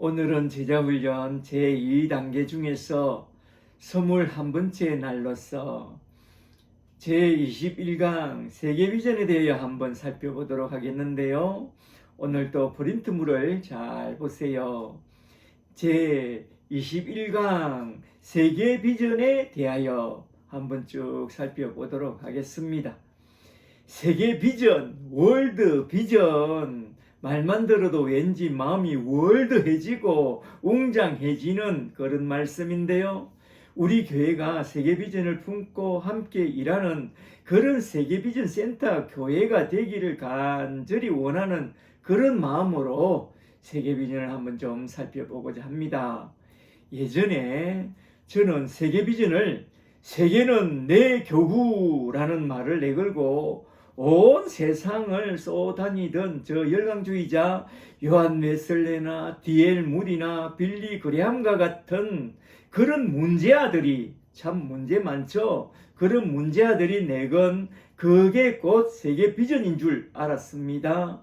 오늘은 제자훈련 제2단계 중에서 21번째 날로서 제21강 세계비전에 대해 한번 살펴보도록 하겠는데요. 오늘도 프린트물을 잘 보세요. 제21강 세계비전에 대하여 한번 쭉 살펴보도록 하겠습니다. 세계비전, 월드비전, 말만 들어도 왠지 마음이 월드해지고 웅장해지는 그런 말씀인데요. 우리 교회가 세계비전을 품고 함께 일하는 그런 세계비전 센터 교회가 되기를 간절히 원하는 그런 마음으로 세계비전을 한번 좀 살펴보고자 합니다. 예전에 저는 세계비전을 세계는 내 교구라는 말을 내걸고 온 세상을 쏘다니던 저 열강주의자 요한 웨슬레나 D.L. 무디나 빌리 그레함과 같은 그런 문제아들이, 참 문제 많죠. 그런 문제아들이 내건 그게 곧 세계 비전인 줄 알았습니다.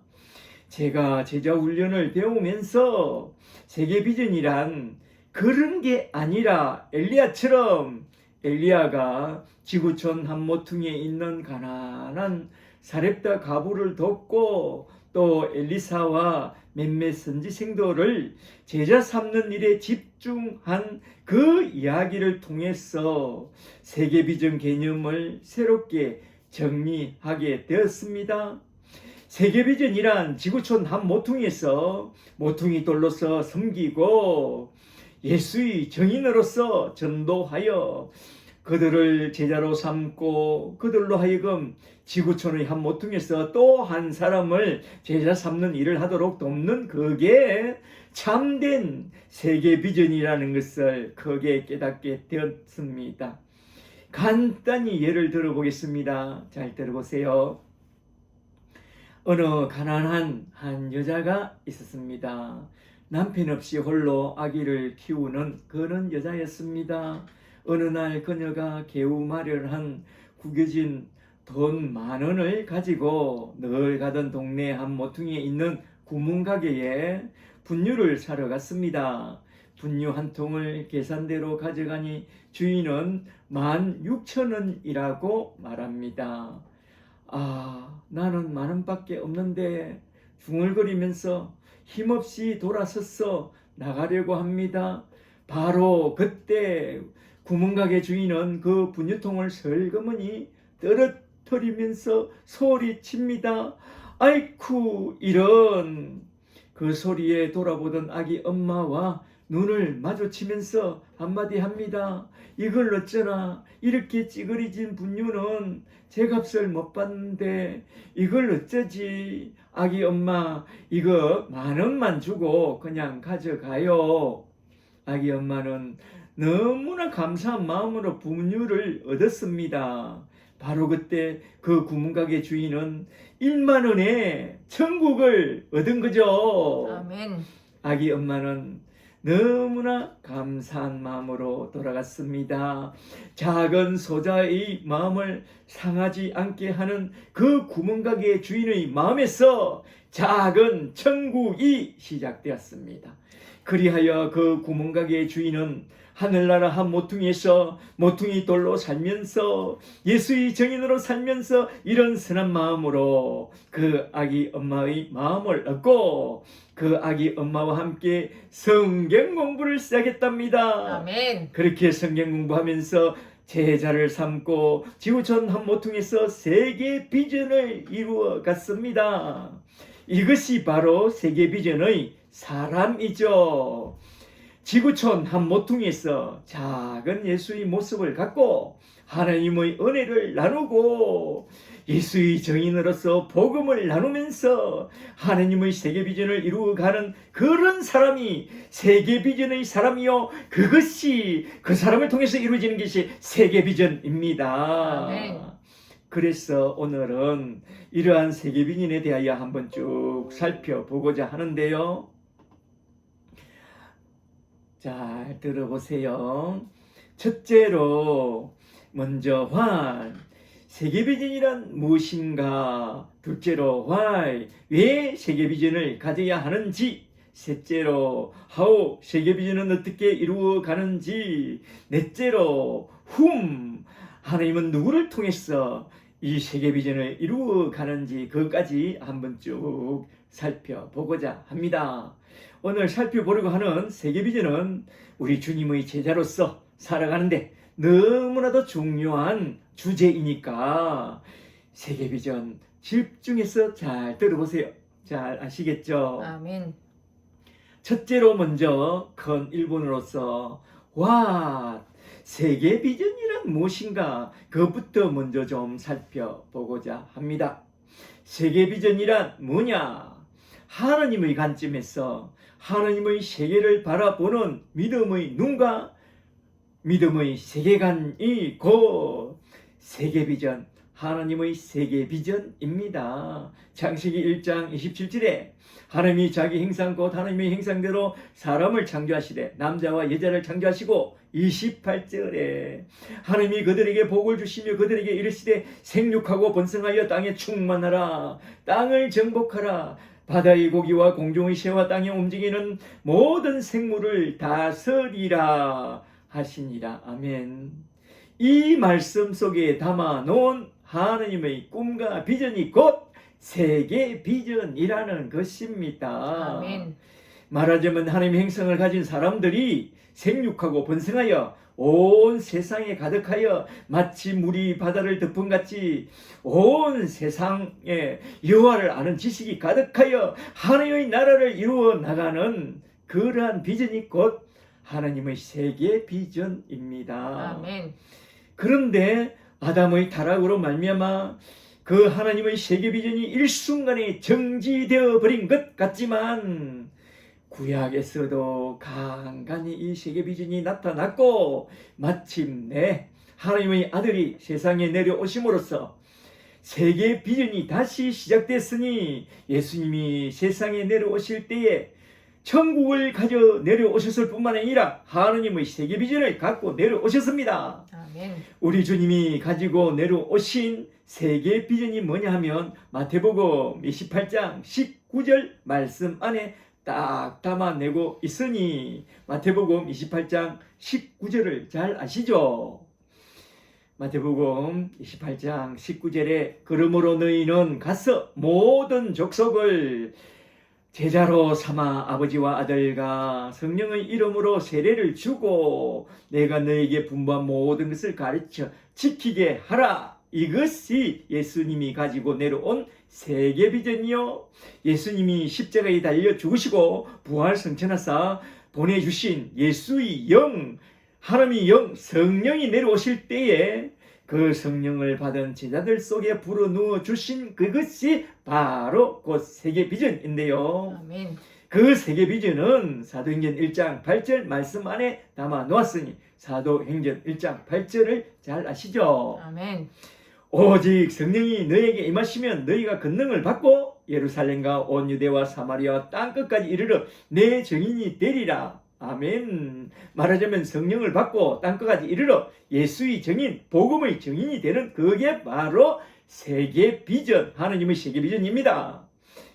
제가 제자훈련을 배우면서 세계 비전이란 그런 게 아니라 엘리야처럼, 엘리야가 지구촌 한 모퉁이에 있는 가난한 사렙다 가부를 돕고 또 엘리사와 몇몇 선지생도를 제자 삼는 일에 집중한 그 이야기를 통해서 세계비전 개념을 새롭게 정리하게 되었습니다. 세계비전이란 지구촌 한 모퉁이에서 모퉁이 돌로서 섬기고 예수의 정인으로서 전도하여 그들을 제자로 삼고 그들로 하여금 지구촌의 한 모퉁이에서 또 한 사람을 제자 삼는 일을 하도록 돕는 그게 참된 세계 비전이라는 것을 크게 깨닫게 되었습니다. 간단히 예를 들어보겠습니다. 잘 들어보세요. 어느 가난한 한 여자가 있었습니다. 남편 없이 홀로 아기를 키우는 그런 여자였습니다. 어느 날 그녀가 개우 마련한 구겨진 돈 10,000원을 가지고 늘 가던 동네 한 모퉁이에 있는 구문가게에 분유를 사러 갔습니다. 분유 한 통을 계산대로 가져가니 주인은 16,000원이라고 말합니다. 나는 10,000원밖에 없는데 중얼거리면서 힘없이 돌아서서 나가려고 합니다. 바로 그때 구멍가게 주인은 그 분유통을 슬그머니 떨어뜨리면서 소리칩니다. 아이쿠 이런. 그 소리에 돌아보던 아기 엄마와 눈을 마주치면서 한마디 합니다. 이걸 어쩌나, 이렇게 찌그리진 분유는 제 값을 못 받는데 이걸 어쩌지. 아기 엄마, 이거 10,000원만 주고 그냥 가져가요. 아기 엄마는 너무나 감사한 마음으로 분유를 얻었습니다. 바로 그때 그 구문가게 주인은 10,000원에 천국을 얻은 거죠. 아멘. 아기 엄마는 너무나 감사한 마음으로 돌아갔습니다. 작은 소자의 마음을 상하지 않게 하는 그 구멍가게 주인의 마음에서 작은 천국이 시작되었습니다. 그리하여 그 구멍가게 주인은 하늘나라 한 모퉁이에서 모퉁이 돌로 살면서 예수의 정인으로 살면서 이런 선한 마음으로 그 아기 엄마의 마음을 얻고 그 아기 엄마와 함께 성경 공부를 시작했답니다. 아멘. 그렇게 성경 공부하면서 제자를 삼고 지구촌 한 모퉁이에서 세계 비전을 이루어 갔습니다. 이것이 바로 세계 비전의 사람이죠. 지구촌 한 모퉁이에서 작은 예수의 모습을 갖고 하나님의 은혜를 나누고 예수의 정인으로서 복음을 나누면서 하나님의 세계비전을 이루어가는 그런 사람이 세계비전의 사람이요, 그것이 그 사람을 통해서 이루어지는 것이 세계비전입니다. 아멘. 그래서 오늘은 이러한 세계비전에 대하여 한번 쭉 살펴보고자 하는데요. 잘 들어보세요. 첫째로 먼저 세계비전이란 무엇인가? 둘째로 왜 세계비전을 가져야 하는지 셋째로 하오 세계 비전은 어떻게 이루어가는지, 넷째로 하나님은 누구를 통해서 이 세계 비전을 이루어가는지 그것까지 한번 쭉 살펴보고자 합니다. 오늘 살펴보려고 하는 세계 비전은 우리 주님의 제자로서 살아가는데 너무나도 중요한 주제이니까 세계 비전 집중해서 잘 들어보세요. 잘 아시겠죠? 아멘. 첫째로 먼저 큰 일본어로서 세계 비전이란 무엇인가 그것부터 먼저 좀 살펴보고자 합니다. 세계 비전이란 뭐냐? 하나님의 관점에서 하나님의 세계를 바라보는 믿음의 눈과 믿음의 세계관이 곧 세계 비전, 하나님의 세계 비전입니다. 창세기 1장 27절에 하나님이 자기 형상 곧 하나님의 형상대로 사람을 창조하시되 남자와 여자를 창조하시고 28절에 하나님이 그들에게 복을 주시며 그들에게 이르시되 생육하고 번성하여 땅에 충만하라, 땅을 정복하라, 바다의 고기와 공중의 새와 땅에 움직이는 모든 생물을 다스리라 하시니라. 아멘. 이 말씀 속에 담아 놓은 하나님의 꿈과 비전이 곧 세계 비전이라는 것입니다. 아멘. 말하자면 하나님의 형상을 가진 사람들이 생육하고 번성하여 온 세상에 가득하여 마치 물이 바다를 덮음같이 온 세상에 여호와를 아는 지식이 가득하여 하나님의 나라를 이루어 나가는 그러한 비전이 곧 하나님의 세계 비전입니다. 아멘. 그런데 아담의 타락으로 말미암아 그 하나님의 세계 비전이 일순간에 정지되어 버린 것 같지만 구약에서도 간간히 이 세계 비전이 나타났고 마침내 하나님의 아들이 세상에 내려오심으로써 세계 비전이 다시 시작됐으니 예수님이 세상에 내려오실 때에 천국을 가져 내려오셨을 뿐만 아니라 하나님의 세계 비전을 갖고 내려오셨습니다. 아멘. 우리 주님이 가지고 내려오신 세계 비전이 뭐냐 하면 마태복음 28장 19절 말씀 안에 딱 담아내고 있으니 마태복음 28장 19절을 잘 아시죠? 마태복음 28장 19절에 그러므로 너희는 가서 모든 족속을 제자로 삼아 아버지와 아들과 성령의 이름으로 세례를 주고 내가 너에게 분부한 모든 것을 가르쳐 지키게 하라. 이것이 예수님이 가지고 내려온 세계 비전이요, 예수님이 십자가에 달려 죽으시고 부활 성천하사 보내주신 예수의 영, 하나님의 영, 성령이 내려오실 때에 그 성령을 받은 제자들 속에 불어넣어 주신 그것이 바로 그 세계 비전인데요. 아멘. 그 세계 비전은 사도행전 1장 8절 말씀 안에 담아 놓았으니 사도행전 1장 8절을 잘 아시죠? 아멘. 오직 성령이 너에게 임하시면 너희가 권능을 받고 예루살렘과 온 유대와 사마리아 땅끝까지 이르러 내 증인이 되리라. 아멘. 말하자면 성령을 받고 땅끝까지 이르러 예수의 증인, 복음의 증인이 되는 그게 바로 세계 비전, 하나님의 세계 비전입니다.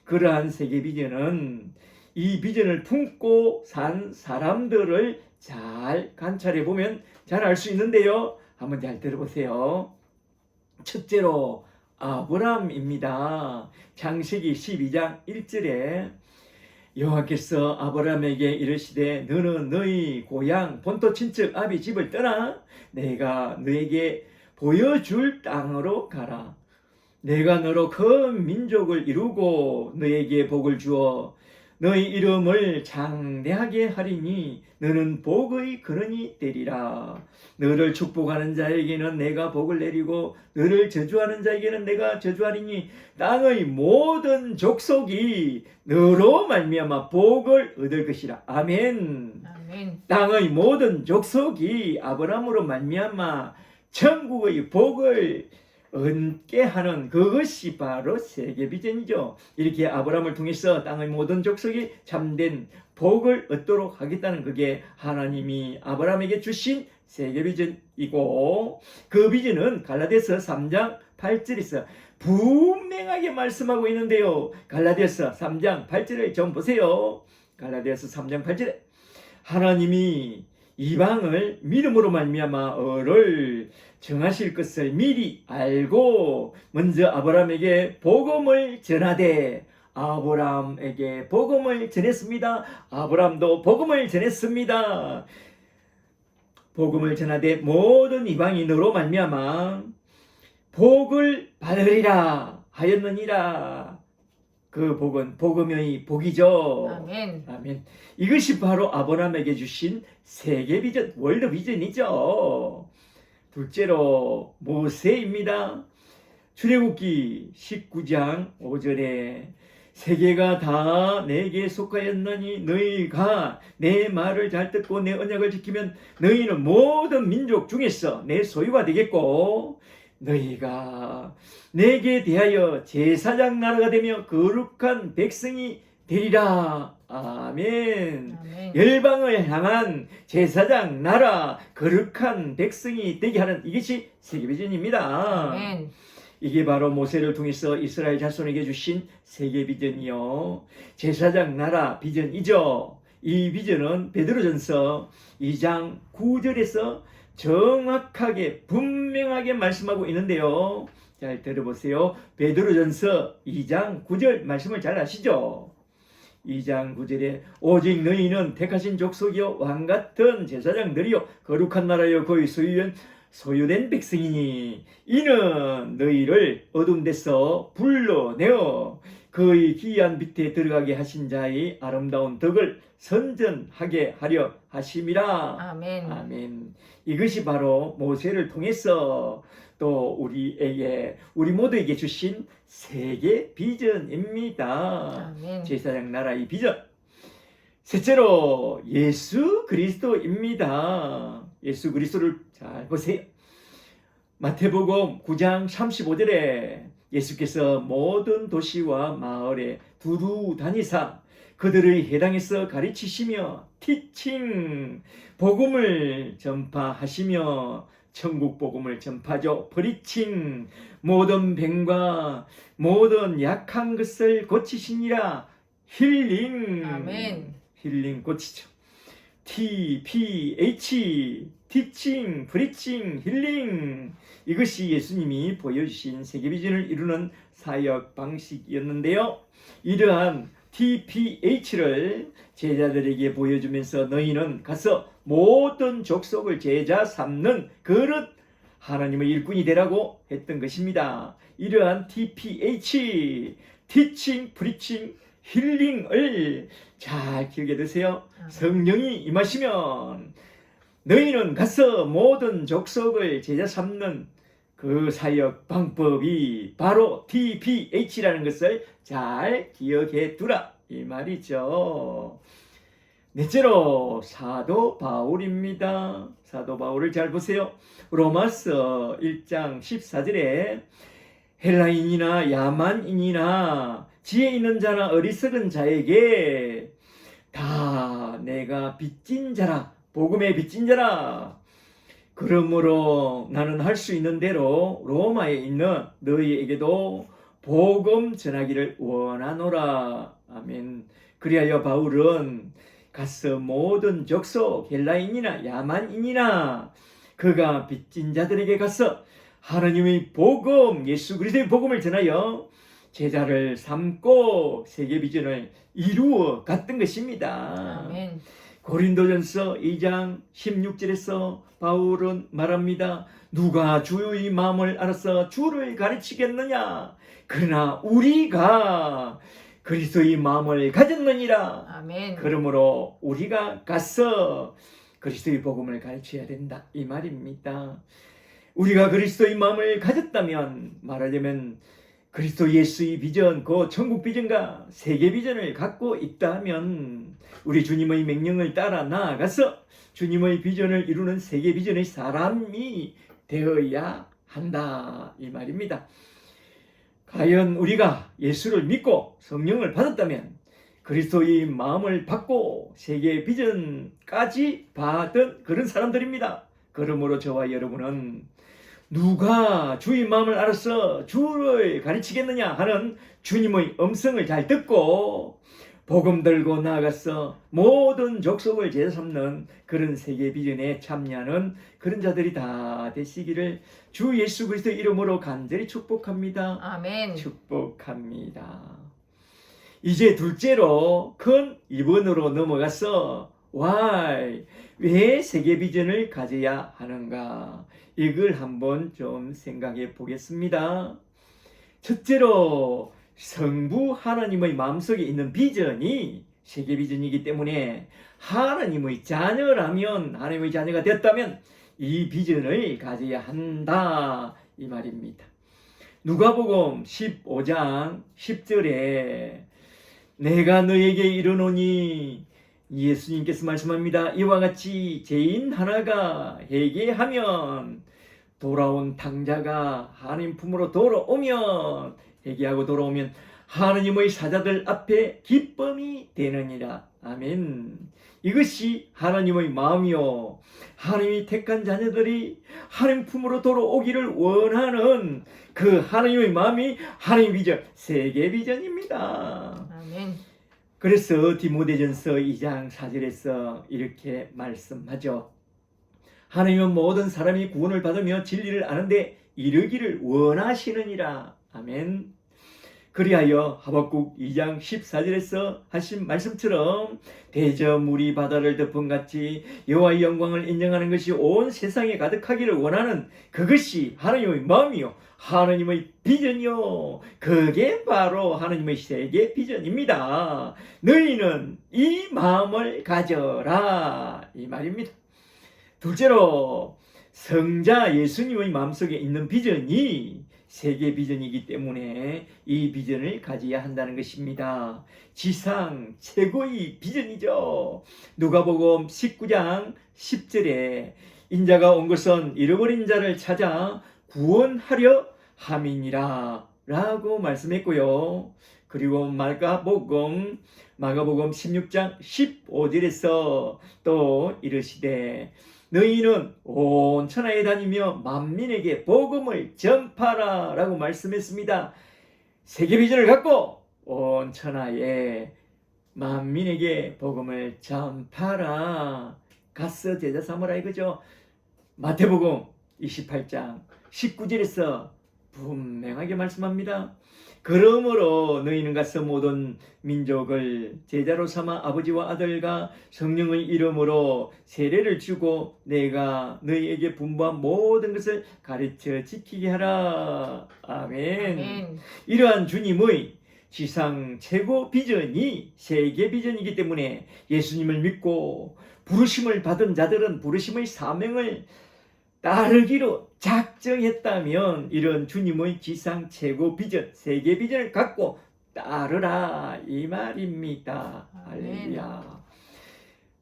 그러한 세계 비전은 이 비전을 품고 산 사람들을 잘 관찰해 보면 잘 알 수 있는데요. 한번 잘 들어보세요. 첫째로 아브람입니다. 창세기 12장 1절에 여호와께서 아브람에게 이르시되 너는 너희 고향 본토 친척 아비 집을 떠나 내가 너에게 보여줄 땅으로 가라. 내가 너로 큰 민족을 이루고 너에게 복을 주어 너희 이름을 장대하게 하리니 너는 복의 근원이 되리라. 너를 축복하는 자에게는 내가 복을 내리고 너를 저주하는 자에게는 내가 저주하리니 땅의 모든 족속이 너로 말미암아 복을 얻을 것이라. 아멘. 아멘. 땅의 모든 족속이 아브라함으로 말미암아 천국의 복을 얻게 하는 그것이 바로 세계 비전이죠. 이렇게 아브라함을 통해서 땅의 모든 족속이 참된 복을 얻도록 하겠다는 그게 하나님이 아브라함에게 주신 세계 비전이고, 그 비전은 갈라디아서 3장 8절에서 분명하게 말씀하고 있는데요. 갈라디아서 3장 8절을 좀 보세요. 갈라디아서 3장 8절에 하나님이 이방을 믿음으로 말미암아 의를 정하실 것을 미리 알고 먼저 아브라함에게 복음을 전하되 아브라함에게 복음을 전했습니다. 아브라함도 복음을 전했습니다. 복음을 전하되 모든 이방이 너로 말미암아 복을 받으리라 하였느니라. 그 복은 복음의 복이죠. 아멘. 아멘. 이것이 바로 아브라함에게 주신 세계 비전, 월드 비전이죠. 둘째로 모세입니다. 출애굽기 19장 5절에 세계가 다 내게 속하였나니 너희가 내 말을 잘 듣고 내 언약을 지키면 너희는 모든 민족 중에서 내 소유가 되겠고 너희가 내게 대하여 제사장 나라가 되며 거룩한 백성이 되리라. 아멘. 아멘. 열방을 향한 제사장 나라 거룩한 백성이 되게 하는 이것이 세계비전입니다. 아멘. 이게 바로 모세를 통해서 이스라엘 자손에게 주신 세계 비전이요. 제사장 나라 비전이죠. 이 비전은 베드로전서 2장 9절에서 정확하게 분명하게 말씀하고 있는데요. 잘 들어보세요. 베드로전서 2장 9절 말씀을 잘 아시죠? 2장 9절에 오직 너희는 택하신 족속이요 왕같은 제사장들이요 거룩한 나라요 거의 소유된 백성이니 이는 너희를 어두운 데서 불러내어 그의 기이한 빛에 들어가게 하신 자의 아름다운 덕을 선전하게 하려 하심이라. 아멘. 아멘. 이것이 바로 모세를 통해서 또 우리 모두에게 주신 세계 비전입니다. 아멘. 제사장 나라의 비전. 셋째로 예수 그리스도입니다. 예수 그리스도를 잘 보세요. 마태복음 9장 35절에 예수께서 모든 도시와 마을에 두루 다니사 그들의 해당에서 가르치시며 티칭 복음을 전파하시며 천국 복음을 전파죠. 프리칭 모든 병과 모든 약한 것을 고치시니라. 힐링. 아멘. 힐링 고치죠. TPH 티칭, 프리칭, 힐링 이것이 예수님이 보여주신 세계비전을 이루는 사역 방식이었는데요. 이러한 TPH를 제자들에게 보여주면서 너희는 가서 모든 족속을 제자 삼는 그릇 하나님의 일꾼이 되라고 했던 것입니다. 이러한 TPH, 티칭, 프리칭, 힐링을 잘 기억해 두세요. 성령이 임하시면 너희는 가서 모든 족속을 제자 삼는 그 사역 방법이 바로 TPH라는 것을 잘 기억해 두라 이 말이죠. 넷째로 사도 바울입니다. 사도 바울을 잘 보세요. 로마서 1장 14절에 헬라인이나 야만인이나 지혜 있는 자나 어리석은 자에게 다 내가 빚진 자라 복음의 빚진 자라. 그러므로 나는 할 수 있는 대로 로마에 있는 너희에게도 복음 전하기를 원하노라. 아멘. 그리하여 바울은 가서 모든 족속 헬라인이나 야만인이나 그가 빚진 자들에게 가서 하나님의 복음 예수 그리스도의 복음을 전하여 제자를 삼고 세계 비전을 이루어 갔던 것입니다. 아멘. 고린도전서 2장 16절에서 바울은 말합니다. 누가 주의 마음을 알아서 주를 가르치겠느냐? 그러나 우리가 그리스도의 마음을 가졌느니라. 아멘. 그러므로 우리가 가서 그리스도의 복음을 가르쳐야 된다 이 말입니다. 우리가 그리스도의 마음을 가졌다면 말하자면 그리스도 예수의 비전, 그 천국 비전과 세계 비전을 갖고 있다면 우리 주님의 명령을 따라 나아가서 주님의 비전을 이루는 세계 비전의 사람이 되어야 한다 이 말입니다. 과연 우리가 예수를 믿고 성령을 받았다면 그리스도의 마음을 받고 세계 비전까지 받은 그런 사람들입니다. 그러므로 저와 여러분은 누가 주의 마음을 알아서 주를 가르치겠느냐 하는 주님의 음성을 잘 듣고 복음 들고 나아가서 모든 족속을 제자 삼는 그런 세계 비전에 참여하는 그런 자들이 다 되시기를 주 예수 그리스도 이름으로 간절히 축복합니다. 아멘. 축복합니다. 이제 둘째로 큰 2번으로 넘어가서 왜 세계 비전을 가져야 하는가? 이걸 한번 좀 생각해 보겠습니다. 첫째로 성부 하나님의 마음속에 있는 비전이 세계 비전이기 때문에 하나님의 자녀라면, 하나님의 자녀가 됐다면 이 비전을 가져야 한다 이 말입니다. 누가복음 15장 10절에 내가 너에게 이르노니, 예수님께서 말씀합니다. 이와 같이 죄인 하나가 회개하면 돌아온 당자가 하나님 품으로 돌아오면, 회개하고 돌아오면 하나님의 사자들 앞에 기쁨이 되느니라. 아멘. 이것이 하나님의 마음이요, 하나님이 택한 자녀들이 하나님 품으로 돌아오기를 원하는 그 하나님의 마음이 하나님의 비전, 세계 비전입니다. 아멘. 그래서 디모데전서 2장 4절에서 이렇게 말씀하죠. 하나님은 모든 사람이 구원을 받으며 진리를 아는데 이르기를 원하시느니라. 아멘. 그리하여 하박국 2장 14절에서 하신 말씀처럼 대저물이 바다를 덮은같이 여호와의 영광을 인정하는 것이 온 세상에 가득하기를 원하는 그것이 하나님의 마음이요, 하나님의 비전이요, 그게 바로 하나님의 세계 비전입니다. 너희는 이 마음을 가져라 이 말입니다. 둘째로 성자 예수님의 마음속에 있는 비전이 세계 비전이기 때문에 이 비전을 가져야 한다는 것입니다. 지상 최고의 비전이죠. 누가복음 19장 10절에 인자가 온 것은 잃어버린 자를 찾아 구원하려 함이니라 라고 말씀했고요. 그리고 마가복음 16장 15절에서 또 이르시되 너희는 온 천하에 다니며 만민에게 복음을 전파라 라고 말씀했습니다. 세계 비전을 갖고 온 천하에 만민에게 복음을 전파라, 가서 제자 삼으라 이거죠. 마태복음 28장 19절에서 분명하게 말씀합니다. 그러므로 너희는 가서 모든 민족을 제자로 삼아 아버지와 아들과 성령의 이름으로 세례를 주고 내가 너희에게 분부한 모든 것을 가르쳐 지키게 하라. 아멘. 아멘. 이러한 주님의 지상 최고 비전이 세계 비전이기 때문에 예수님을 믿고 부르심을 받은 자들은 부르심의 사명을 따르기로 작정했다면 이런 주님의 지상 최고 비전, 세계 비전을 갖고 따르라 이 말입니다. 할렐루야.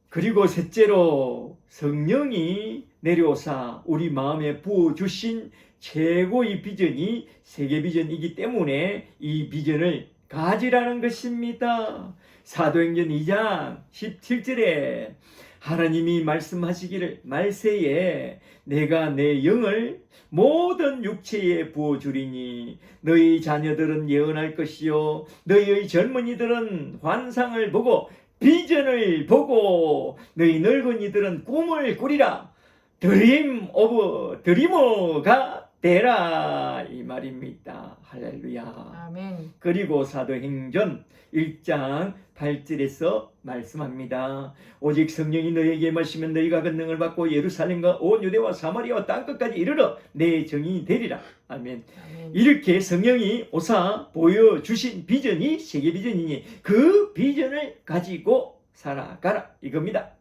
그리고 셋째로 성령이 내려오사 우리 마음에 부어주신 최고의 비전이 세계 비전이기 때문에 이 비전을 가지라는 것입니다. 사도행전 2장 17절에 하나님이 말씀하시기를 말세에 내가 내 영을 모든 육체에 부어주리니 너희 자녀들은 예언할 것이요 너희의 젊은이들은 환상을 보고 비전을 보고 너희 늙은이들은 꿈을 꾸리라. 드림 오브 드리머가 되라 이 말입니다. 할렐루야. 아멘. 그리고 사도행전 1장 8절에서 말씀합니다. 오직 성령이 너희에게 임하시면 너희가 권능을 받고 예루살렘과 온 유대와 사마리아와 땅끝까지 이르러 내 증인이 되리라. 아멘. 아멘. 이렇게 성령이 오사 보여주신 비전이 세계 비전이니 그 비전을 가지고 살아가라 이겁니다.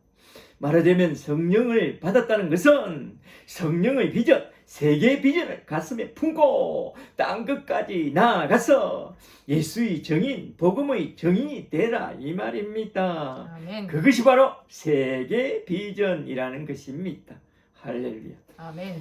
말하자면 성령을 받았다는 것은 성령의 비전, 세계 비전을 가슴에 품고 땅끝까지 나아가서 예수의 증인, 복음의 증인이 되라 이 말입니다. 아멘. 그것이 바로 세계 비전이라는 것입니다. 할렐루야. 아멘.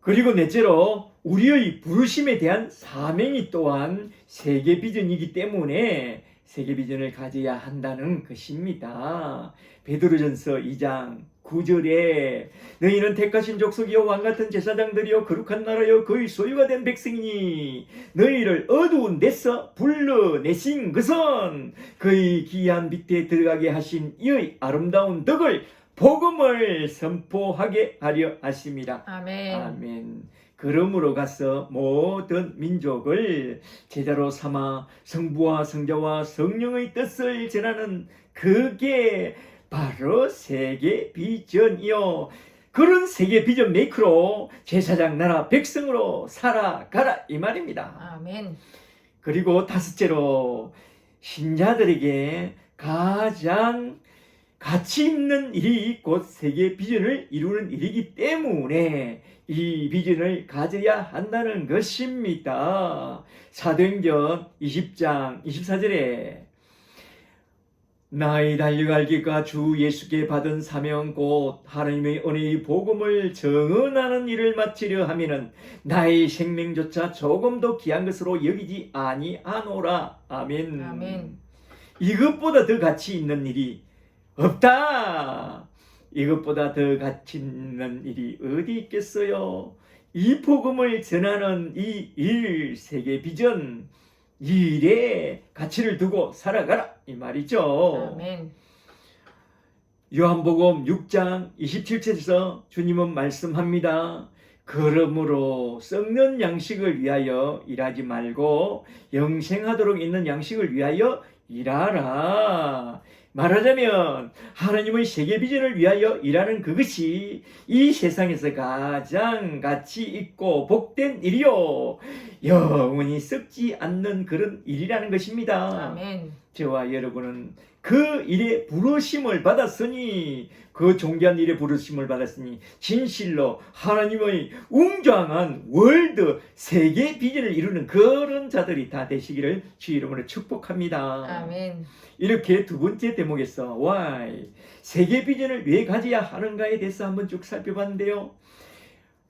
그리고 넷째로 우리의 부르심에 대한 사명이 또한 세계 비전이기 때문에 세계 비전을 가져야 한다는 것입니다. 베드로전서 2장 9절에 너희는 택하신 족속이요 왕같은 제사장들이요 거룩한 나라요 그의 소유가 된 백성이니 너희를 어두운 데서 불러내신 것은 그의 기이한 밑에 들어가게 하신 이의 아름다운 덕을 복음을 선포하게 하려 하심이라. 아멘. 아멘. 그러므로 가서 모든 민족을 제자로 삼아 성부와 성자와 성령의 뜻을 전하는 그게 바로 세계 비전이요. 그런 세계 비전 메이커로 제사장 나라 백성으로 살아가라 이 말입니다. 아멘. 그리고 다섯째로 신자들에게 가장 가치 있는 일이 곧 세계 비전을 이루는 일이기 때문에 이 비전을 가져야 한다는 것입니다. 사도행전 20장 24절에 나의 달려갈 길과 주 예수께 받은 사명 곧 하나님의 은혜의 복음을 정언하는 일을 마치려 하면은 나의 생명조차 조금도 귀한 것으로 여기지 아니하노라. 아멘. 아멘. 이것보다 더 가치 있는 일이 없다. 이것보다 더 가치 있는 일이 어디 있겠어요? 이 복음을 전하는 이 일, 세계 비전, 이 일에 가치를 두고 살아가라 이 말이죠. 아멘. 요한복음 6장 27절에서 주님은 말씀합니다. 그러므로 썩는 양식을 위하여 일하지 말고 영생하도록 있는 양식을 위하여 일하라. 말하자면 하나님의 세계 비전을 위하여 일하는 그것이 이 세상에서 가장 가치 있고 복된 일이요 영원히 썩지 않는 그런 일이라는 것입니다. 아멘. 저와 여러분은 그 일에 부르심을 받았으니 그 존귀한 일에 부르심을 받았으니 진실로 하나님의 웅장한 월드 세계 비전을 이루는 그런 자들이 다 되시기를 주 이름으로 축복합니다. 아멘. 이렇게 두 번째 대목에서 why 세계 비전을 왜 가져야 하는가에 대해서 한번 쭉 살펴봤는데요.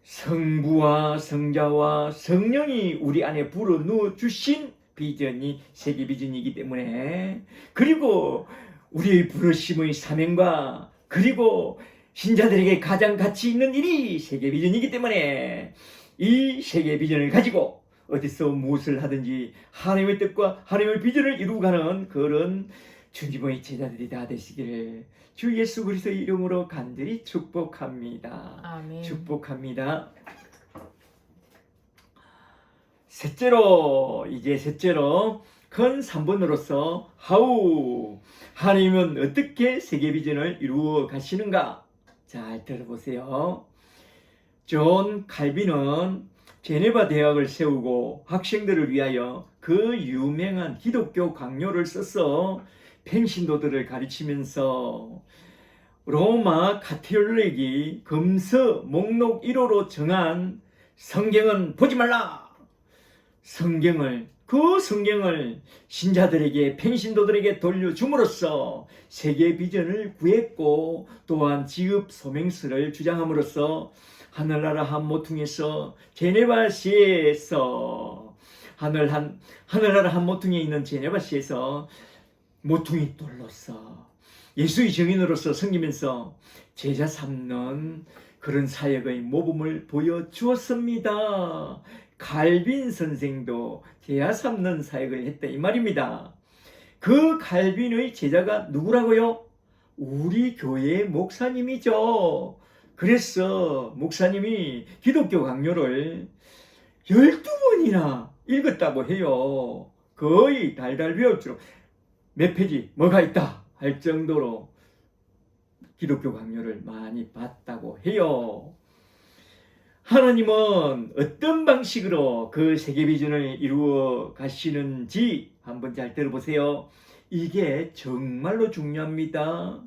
성부와 성자와 성령이 우리 안에 불어넣어 주신 비전이 세계 비전이기 때문에 그리고 우리의 부르심의 사명과 그리고 신자들에게 가장 가치 있는 일이 세계 비전이기 때문에 이 세계 비전을 가지고 어디서 무엇을 하든지 하나님의 뜻과 하나님의 비전을 이루어가는 그런 주님의 제자들이 다 되시기를 주 예수 그리스도의 이름으로 간절히 축복합니다. 아멘. 축복합니다. 셋째로 큰 3번으로서 how 하나님은 어떻게 세계 비전을 이루어 가시는가? 잘 들어보세요. 존 칼빈은 제네바 대학을 세우고 학생들을 위하여 그 유명한 기독교 강요를 써서 평신도들을 가르치면서 로마 카톨릭이 금서 목록 1호로 정한 성경은 보지 말라. 그 성경을 신자들에게 평신도들에게 돌려줌으로써 세계 비전을 구했고 또한 지읍 소명서를 주장함으로써 하늘나라 한 모퉁이에서 제네바시에서 하늘나라 한 모퉁이에 있는 제네바시에서 모퉁이 돌로서 예수의 증인으로서 섬기면서 제자 삼는 그런 사역의 모범을 보여주었습니다. 칼빈 선생도 제자 삼는 사역을 했다 이 말입니다. 그 칼빈의 제자가 누구라고요? 우리 교회의 목사님이죠. 그래서 목사님이 기독교 강요를 12번이나 읽었다고 해요. 거의 달달 배웠죠. 몇 페이지 뭐가 있다 할 정도로 기독교 강요를 많이 봤다고 해요. 하나님은 어떤 방식으로 그 세계 비전을 이루어 가시는지 한번 잘 들어보세요. 이게 정말로 중요합니다.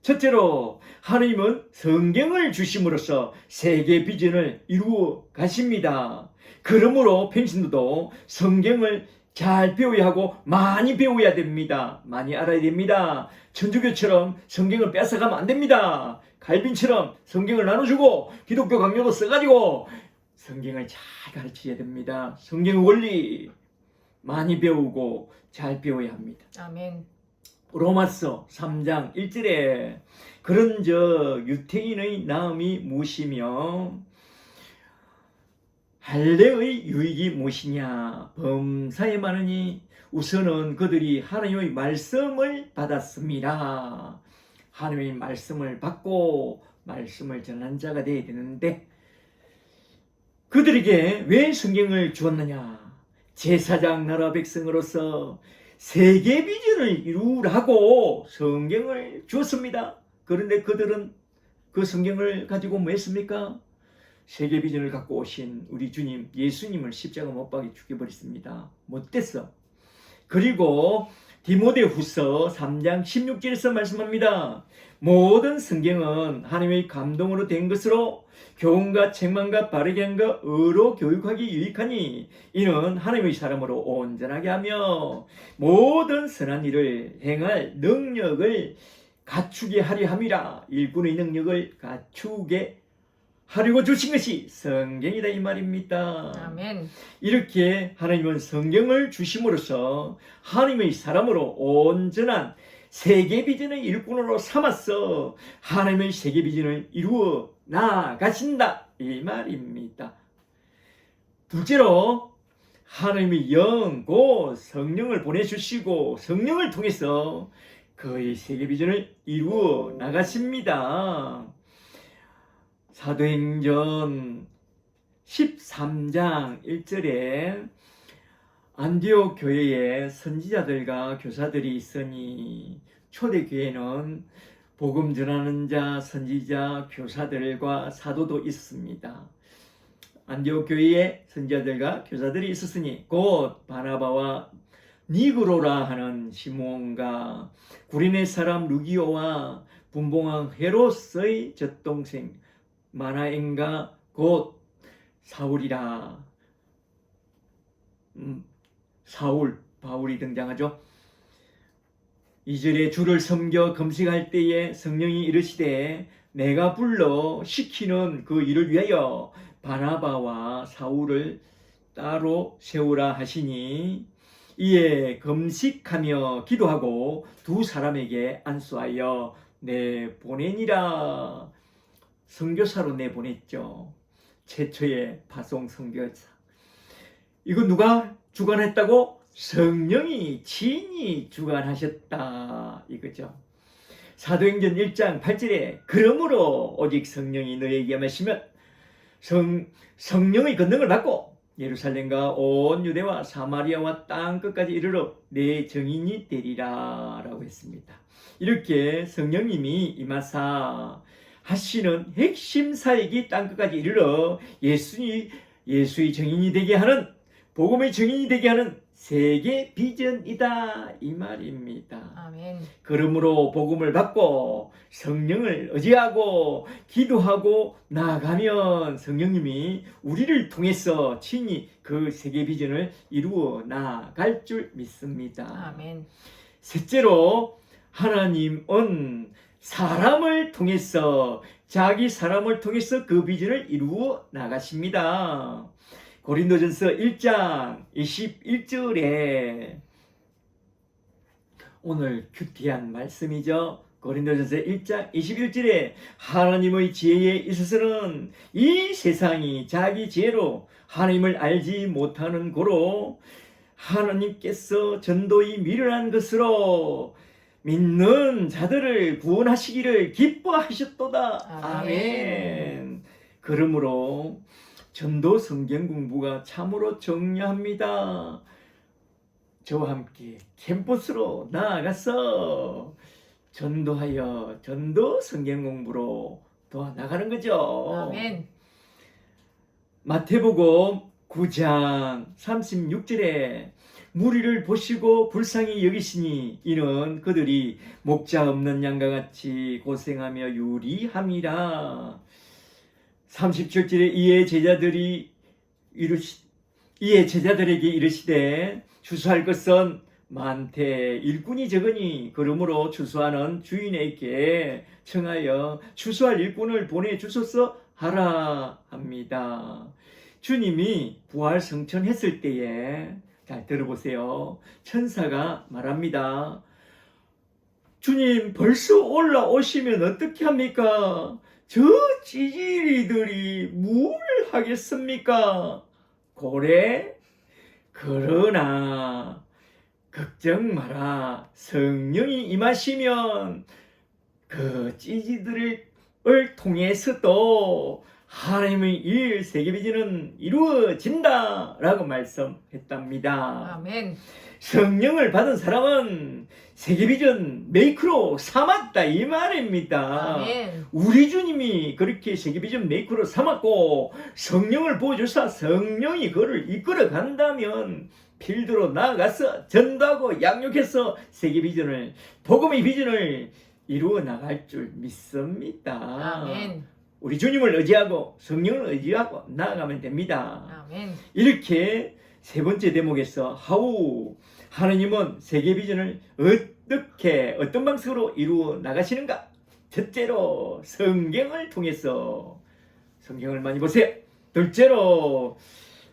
첫째로 하나님은 성경을 주심으로써 세계 비전을 이루어 가십니다. 그러므로 평신도도 성경을 잘 배워야 하고 많이 배워야 됩니다. 많이 알아야 됩니다. 천주교처럼 성경을 뺏어가면 안 됩니다. 칼빈처럼 성경을 나눠주고 기독교 강요도 써가지고 성경을 잘 가르쳐야 됩니다. 성경의 원리 많이 배우고 잘 배워야 합니다. 아멘. 로마서 3장 1절에 그런즉 유태인의 나음이 무엇이며 할례의 유익이 무엇이냐. 범사에 많으니 우선은 그들이 하나님의 말씀을 받았습니다. 하나님의 말씀을 받고 말씀을 전한 자가 되어야 되는데 그들에게 왜 성경을 주었느냐. 제사장 나라 백성으로서 세계 비전을 이루라고 성경을 주었습니다. 그런데 그들은 그 성경을 가지고 뭐 했습니까? 세계 비전을 갖고 오신 우리 주님 예수님을 십자가 못 박아 죽여버렸습니다. 못됐어. 그리고 디모데후서 3장 16절에서 말씀합니다. 모든 성경은 하나님의 감동으로 된 것으로 교훈과 책망과 바르게 함과 의로 교육하기 유익하니 이는 하나님의 사람으로 온전하게 하며 모든 선한 일을 행할 능력을 갖추게 하려 함이라. 일꾼의 능력을 갖추게 하려고 주신 것이 성경이다 이 말입니다. 아멘. 이렇게 하나님은 성경을 주심으로써 하나님의 사람으로 온전한 세계 비전의 일꾼으로 삼아서 하나님의 세계 비전을 이루어 나가신다 이 말입니다. 둘째로 하나님의 영 곧 성령을 보내주시고 성령을 통해서 그의 세계 비전을 이루어 나가십니다. 사도행전 13장 1절에 안디옥 교회에 선지자들과 교사들이 있으니 초대교회는 복음 전하는 자, 선지자, 교사들과 사도도 있습니다. 안디옥 교회에 선지자들과 교사들이 있었으니 곧 바나바와 니그로라 하는 시몬과 구레네 사람 루기오와 분봉왕 헤롯의 젖동생 마나엔과 곧 사울이라. 바울이 등장하죠. 2절에 주를 섬겨 금식할 때에 성령이 이르시되 내가 불러 시키는 그 일을 위하여 바나바와 사울을 따로 세우라 하시니 이에 금식하며 기도하고 두 사람에게 안수하여 내보내니라. 선교사로 내보냈죠. 최초의 파송 선교사. 이거 누가 주관했다고? 성령이 친히 주관하셨다 이거죠. 사도행전 1장 8절에 그러므로 오직 성령이 너에게 임하시면 성령의 권능을 받고 예루살렘과 온 유대와 사마리아와 땅 끝까지 이르러 내 증인이 되리라 라고 했습니다. 이렇게 성령님이 임하사 하시는 핵심 사역이 땅 끝까지 이르러 예수의 증인이 되게 하는, 복음의 증인이 되게 하는 세계 비전이다 이 말입니다. 아멘. 그러므로 복음을 받고 성령을 의지하고 기도하고 나아가면 성령님이 우리를 통해서 친히 그 세계 비전을 이루어 나아갈 줄 믿습니다. 아멘. 셋째로 하나님은 사람을 통해서 자기 사람을 통해서 그 비전을 이루어 나가십니다. 고린도전서 1장 21절에 오늘 큐티한 말씀이죠. 고린도전서 1장 21절에 하나님의 지혜에 있어서는 이 세상이 자기 지혜로 하나님을 알지 못하는 고로 하나님께서 전도의 미련한 것으로 믿는 자들을 구원하시기를 기뻐하셨도다. 아멘. 그러므로 전도 성경 공부가 참으로 중요합니다. 저와 함께 캠퍼스로 나아가서 전도하여 전도 성경 공부로 도와나가는 거죠. 아멘. 마태복음 9장 36절에 무리를 보시고 불쌍히 여기시니 이는 그들이 목자 없는 양과 같이 고생하며 유리함이라. 37절에 이에 제자들에게 이르시되 추수할 것은 많되 일꾼이 적으니 그러므로 추수하는 주인에게 청하여 추수할 일꾼을 보내주소서 하라 합니다. 주님이 부활 성천했을 때에 잘 들어보세요. 천사가 말합니다. 주님 벌써 올라오시면 어떻게 합니까? 저 찌질이들이 뭘 하겠습니까? 고래? 그러나 걱정 마라. 성령이 임하시면 그 찌질들을 통해서도 하나님의 일 세계비전은 이루어진다 라고 말씀했답니다. 아멘. 성령을 받은 사람은 세계비전 메이커로 삼았다 이 말입니다. 아멘. 우리 주님이 그렇게 세계비전 메이커로 삼았고 성령을 보여주사 성령이 그를 이끌어 간다면 필드로 나아가서 전도하고 양육해서 세계비전을 복음의 비전을 이루어 나갈 줄 믿습니다. 아멘. 우리 주님을 의지하고 성령을 의지하고 나아가면 됩니다. 아멘. 이렇게 세 번째 대목에서 하나님은 세계 비전을 어떻게 어떤 방식으로 이루어 나가시는가? 첫째로 성경을 통해서 성경을 많이 보세요. 둘째로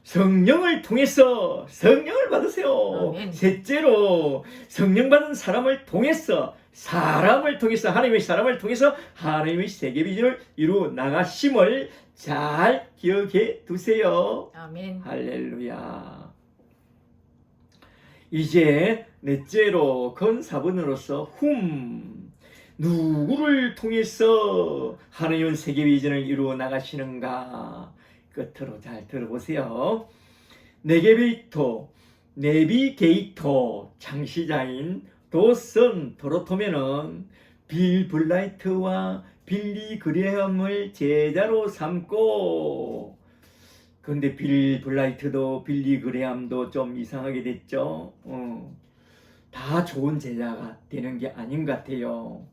성령을 통해서 성령을 받으세요. 아멘. 셋째로 성령 받은 사람을 통해서 하나님의 사람을 통해서 하나님의 세계 비전을 이루어 나가심을 잘 기억해 두세요. 아멘. 할렐루야. 이제 넷째로 건사분으로서 누구를 통해서 하나님은 세계 비전을 이루어 나가시는가? 끝으로 잘 들어보세요. 내비게이터 창시자인 도슨 도로토면은 빌 블라이트와 빌리 그레함을 제자로 삼고, 근데 빌 블라이트도 빌리 그레함도 좀 이상하게 됐죠. 다 좋은 제자가 되는 게 아닌 것 같아요.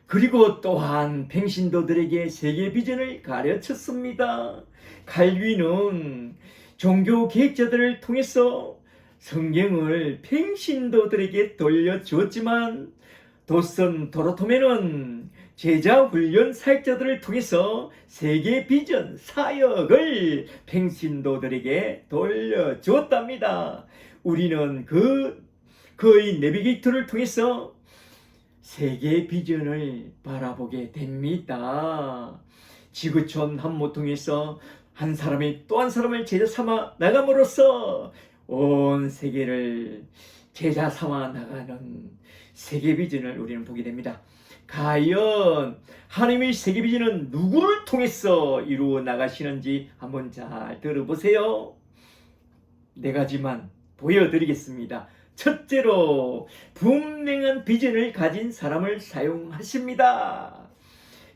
그리고 또한 평신도들에게 세계 비전을 가르쳤습니다. 칼빈은 종교 계획자들을 통해서 성경을 평신도들에게 돌려주었지만 도슨 도로토메는 제자 훈련 사역자들을 통해서 세계 비전 사역을 평신도들에게 돌려주었답니다. 우리는 그의 내비게이터를 통해서 세계 비전을 바라보게 됩니다. 지구촌 한모통에서 한 사람이 또 한 사람을 제자 삼아 나감으로써 온 세계를 제자 삼아 나가는 세계 비전을 우리는 보게 됩니다. 과연 하나님의 세계 비전은 누구를 통해서 이루어 나가시는지 한번 잘 들어보세요. 네 가지만 보여드리겠습니다. 첫째로 분명한 비전을 가진 사람을 사용하십니다.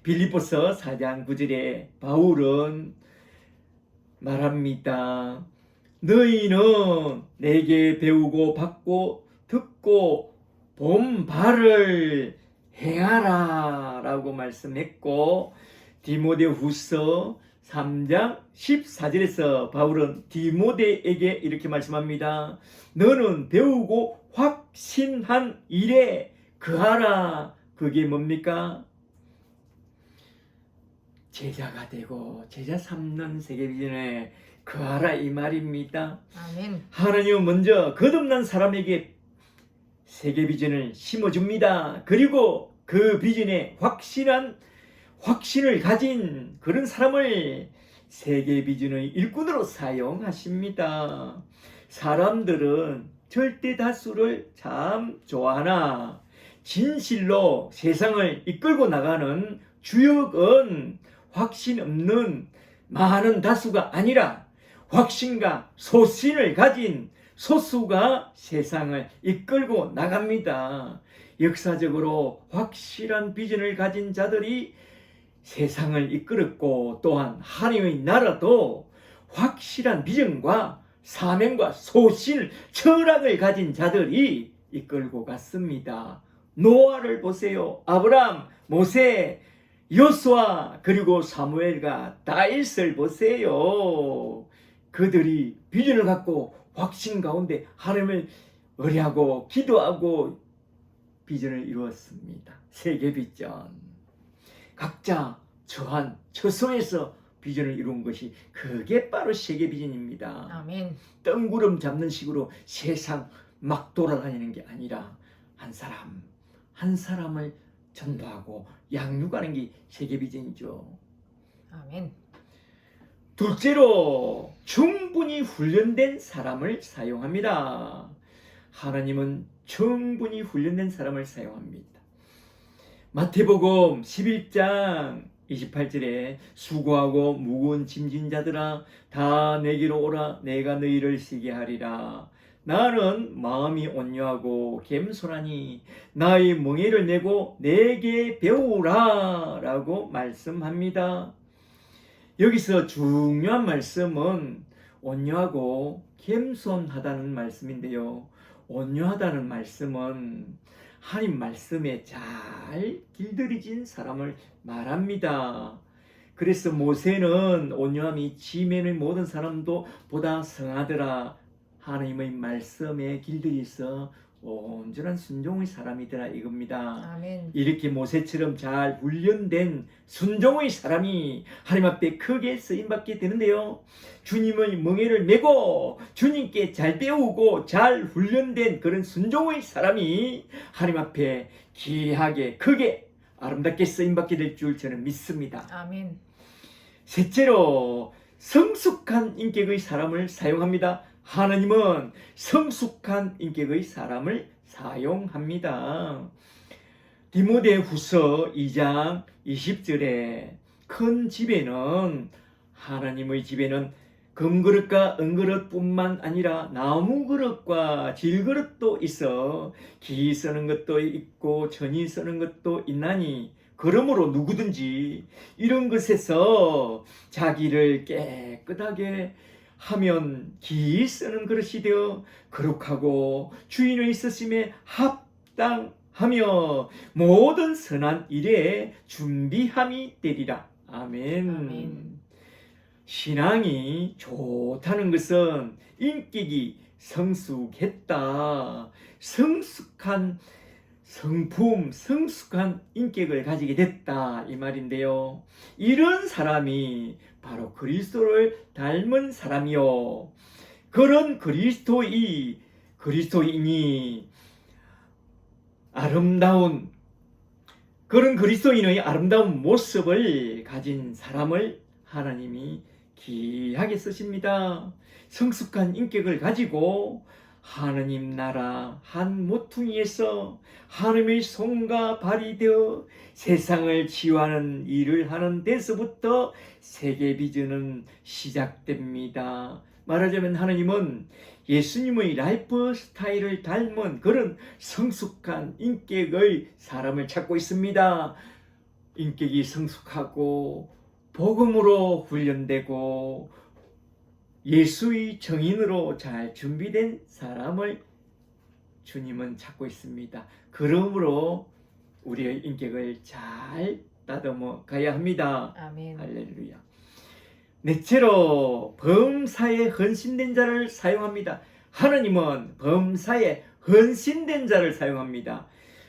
빌립보서 4장 9절에 바울은 말합니다. 너희는 내게 배우고 받고 듣고 본 바를 행하라 라고 말씀했고, 디모데후서 3장 14절에서 바울은 디모데에게 이렇게 말씀합니다. 너는 배우고 확신한 일에 그하라. 그게 뭡니까? 제자가 되고 제자 삼는 세계 비전에 그하라 이 말입니다. 아멘. 하나님은 먼저 거듭난 사람에게 세계 비전을 심어줍니다. 그리고 그 비전에 확신을 가진 그런 사람을 세계 비전의 일꾼으로 사용하십니다. 사람들은 절대 다수를 참 좋아하나 진실로 세상을 이끌고 나가는 주역은 확신 없는 많은 다수가 아니라 확신과 소신을 가진 소수가 세상을 이끌고 나갑니다. 역사적으로 확실한 비전을 가진 자들이 세상을 이끌었고, 또한 하나님의 나라도 확실한 비전과 사명과 소신, 철학을 가진 자들이 이끌고 갔습니다. 노아를 보세요. 아브람, 모세, 여호수아, 그리고 사무엘과 다윗을 보세요. 그들이 비전을 갖고 확신 가운데 하나님을 의뢰하고 기도하고 비전을 이루었습니다. 세계 비전. 각자 처한 처소에서 비전을 이룬 것이 그게 바로 세계 비전입니다. 아멘. 뜬구름 잡는 식으로 세상 막 돌아다니는 게 아니라 한 사람 한 사람을 전도하고 양육하는 게 세계 비전이죠. 아멘. 둘째로 충분히 훈련된 사람을 사용합니다. 하나님은 충분히 훈련된 사람을 사용합니다. 마태복음 11장 28절에 수고하고 무거운 짐진 자들아 다 내게로 오라 내가 너희를 쉬게 하리라. 나는 마음이 온유하고 겸손하니 나의 멍에를 메고 내게 배우라 라고 말씀합니다. 여기서 중요한 말씀은 온유하고 겸손하다는 말씀인데요. 온유하다는 말씀은 하나님 말씀에 잘 길들여진 사람을 말합니다. 그래서 모세는 온유함이 지면의 모든 사람도 보다 성하더라. 하나님의 말씀에 길들여서 온전한 순종의 사람이더라 이겁니다. 아멘. 이렇게 모세처럼 잘 훈련된 순종의 사람이 하나님 앞에 크게 쓰임받게 되는데요. 주님의 멍에를 메고 주님께 잘 배우고 잘 훈련된 그런 순종의 사람이 하나님 앞에 귀하게 크게 아름답게 쓰임받게 될 줄 저는 믿습니다. 아멘. 셋째로 성숙한 인격의 사람을 사용합니다. 하나님은 성숙한 인격의 사람을 사용합니다. 디모데후서 2장 20절에 큰 집에는 하나님의 집에는 금그릇과 은그릇뿐만 아니라 나무 그릇과 질그릇도 있어 기 쓰는 것도 있고 천이 쓰는 것도 있나니 그러므로 누구든지 이런 것에서 자기를 깨끗하게 하면 기 쓰는 그릇이 되어 거룩하고 주인의 있으심에 합당하며 모든 선한 일에 준비함이 되리라. 아멘. 아멘. 신앙이 좋다는 것은 인격이 성숙했다. 성숙한 성품, 성숙한 인격을 가지게 됐다 이 말인데요. 이런 사람이 바로 그리스도를 닮은 사람이요. 그런 그리스도인이 아름다운 그런 그리스도인의 아름다운 모습을 가진 사람을 하나님이 귀하게 쓰십니다. 성숙한 인격을 가지고 하느님 나라 한 모퉁이에서 하나님의 손과 발이 되어 세상을 치유하는 일을 하는 데서부터 세계 비전은 시작됩니다. 말하자면 하나님은 예수님의 라이프 스타일을 닮은 그런 성숙한 인격의 사람을 찾고 있습니다. 인격이 성숙하고 복음으로 훈련되고 예수의 정인으로 잘 준비된 사람을 주님은 찾고 있습니다. 그러므로 우리의 인격을 잘 다듬어 가야 합니다. 아멘. 할렐루야. 넷째로 범사에 헌신된 자를 사용합니다. 하나님은 범사에 헌신된 자를 사용합니다.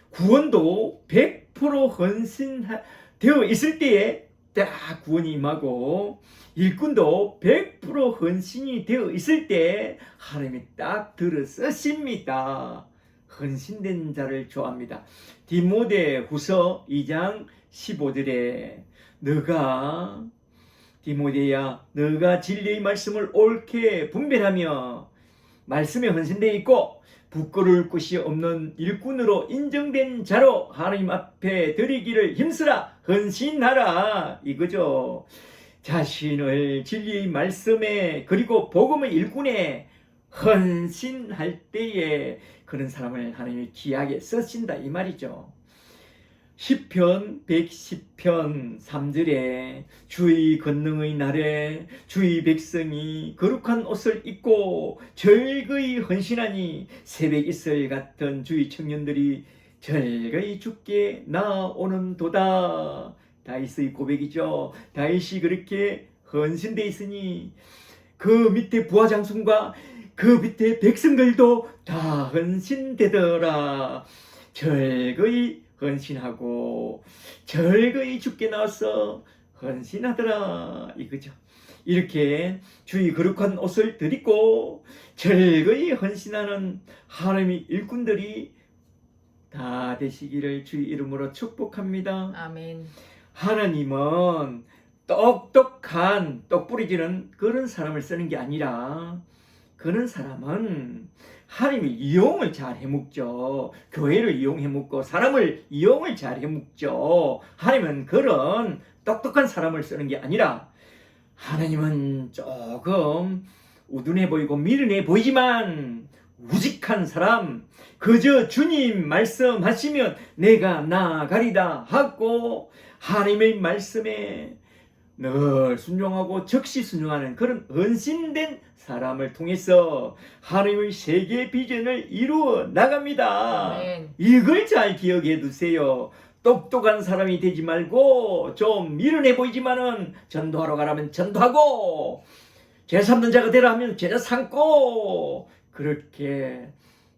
구원도 100% 헌신되어 있을 때에 딱 구원이 임하고 일꾼도 100% 헌신이 되어 있을 때 하나님이 딱 들어 쓰십니다. 헌신된 자를 좋아합니다. 디모데후서 2장 15절에 디모데야 너가 진리의 말씀을 옳게 분별하며 말씀에 헌신되어 있고 부끄러울 것이 없는 일꾼으로 인정된 자로 하나님 앞에 드리기를 힘쓰라 헌신하라 이거죠. 자신을 진리의 말씀에 그리고 복음의 일꾼에 헌신할 때에 그런 사람을 하나님이 귀하게 쓰신다 이 말이죠. 시편 110편 3절에 주의 권능의 날에 주의 백성이 거룩한 옷을 입고 절거이 헌신하니 새벽 이슬 같은 주의 청년들이 절거이 주께 나오는도다. 다윗의 고백이죠. 다윗이 그렇게 헌신되어 있으니 그 밑에 부하장수과 그 밑에 백성들도 다 헌신되더라. 절거이 헌신하고 절거이 주께 나와서 헌신하더라 이거죠. 이렇게 주의 거룩한 옷을 들이고 절거이 헌신하는 하나님의 일꾼들이 다 되시기를 주의 이름으로 축복합니다. 아멘. 하나님은 똑똑한 똑부러지는 그런 사람을 쓰는 게 아니라 그런 사람은 하나님이 이용을 잘 해먹죠. 교회를 이용해먹고 사람을 이용을 잘 해먹죠. 하나님은 그런 똑똑한 사람을 쓰는 게 아니라 하나님은 조금 우둔해 보이고 미련해 보이지만 우직한 사람, 그저 주님 말씀하시면 내가 나아가리다 하고 하나님의 말씀에 늘 순종하고 적시 순종하는 그런 헌신된 사람을 통해서 하나님의 세계 비전을 이루어 나갑니다. 아멘. 이걸 잘 기억해 두세요. 똑똑한 사람이 되지 말고 좀 미련해 보이지만은 전도하러 가라면 전도하고 제사 삼는 자가 되라 하면 제사 삼고 그렇게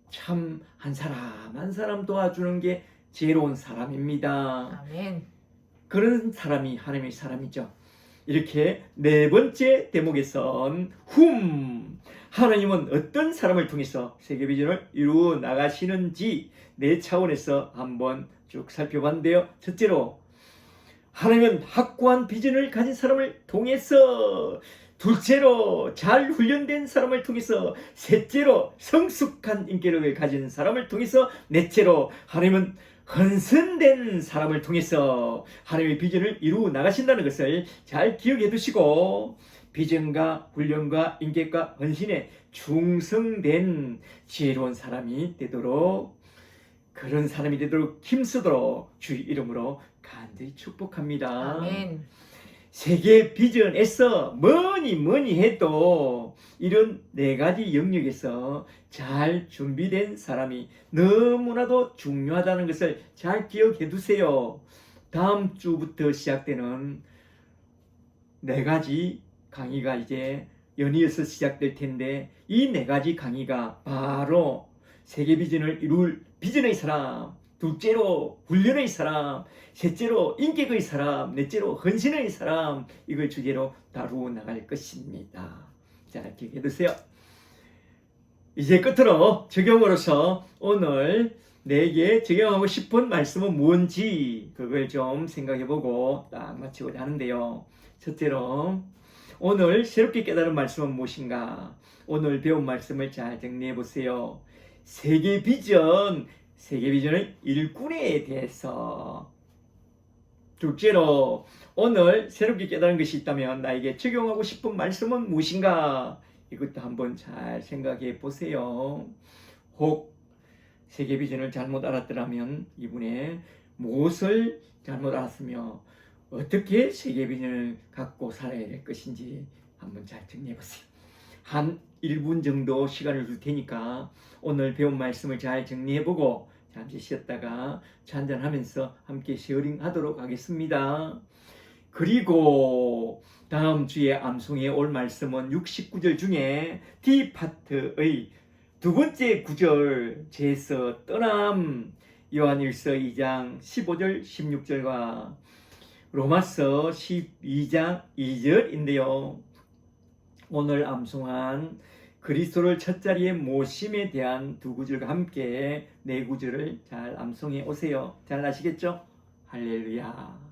참 한 사람 한 사람 도와주는 게 지혜로운 사람입니다. 아멘. 그런 사람이 하나님의 사람이죠. 이렇게 네 번째 대목에선 하나님은 어떤 사람을 통해서 세계 비전을 이루어 나가시는지 네 차원에서 한번 쭉 살펴봤는데요. 첫째로 하나님은 확고한 비전을 가진 사람을 통해서, 둘째로 잘 훈련된 사람을 통해서, 셋째로 성숙한 인격을 가진 사람을 통해서, 넷째로 하나님은 헌신된 사람을 통해서 하나님의 비전을 이루어 나가신다는 것을 잘 기억해 두시고 비전과 훈련과 인격과 헌신에 충성된 지혜로운 사람이 되도록, 그런 사람이 되도록 힘쓰도록 주의 이름으로 간절히 축복합니다. 아멘. 세계 비전에서 뭐니 해도 이런 네 가지 영역에서 잘 준비된 사람이 너무나도 중요하다는 것을 잘 기억해 두세요. 다음 주부터 시작되는 네 가지 강의가 이제 연이어서 시작될 텐데 이 네 가지 강의가 바로 세계 비전을 이룰 비전의 사람, 둘째로 훈련의 사람, 셋째로 인격의 사람, 넷째로 헌신의 사람, 이걸 주제로 다루어 나갈 것입니다. 자, 기억해 두세요. 이제 끝으로 적용으로서 오늘 내게 적용하고 싶은 말씀은 뭔지 그걸 좀 생각해보고 딱 마치고자 하는데요. 첫째로 오늘 새롭게 깨달은 말씀은 무엇인가? 오늘 배운 말씀을 잘 정리해 보세요. 세계 비전의 일꾼에 대해서. 둘째로 오늘 새롭게 깨달은 것이 있다면 나에게 적용하고 싶은 말씀은 무엇인가? 이것도 한번 잘 생각해 보세요. 혹 세계 비전을 잘못 알았더라면 이분의 무엇을 잘못 알았으며 어떻게 세계 비전을 갖고 살아야 될 것인지 한번 잘 정리해 보세요. 한 1분 정도 시간을 줄 테니까 오늘 배운 말씀을 잘 정리해 보고 잠시 쉬었다가 잔잔하면서 함께 쉐어링 하도록 하겠습니다. 그리고 다음 주에 암송에 올 말씀은 69절 중에 D파트의 두 번째 구절, 죄에서 떠남, 요한일서 2장 15절 16절과 로마서 12장 2절인데요. 오늘 암송한 그리스도를 첫자리에 모심에 대한 두 구절과 함께 네 구절을 잘 암송해 오세요. 잘 아시겠죠? 할렐루야.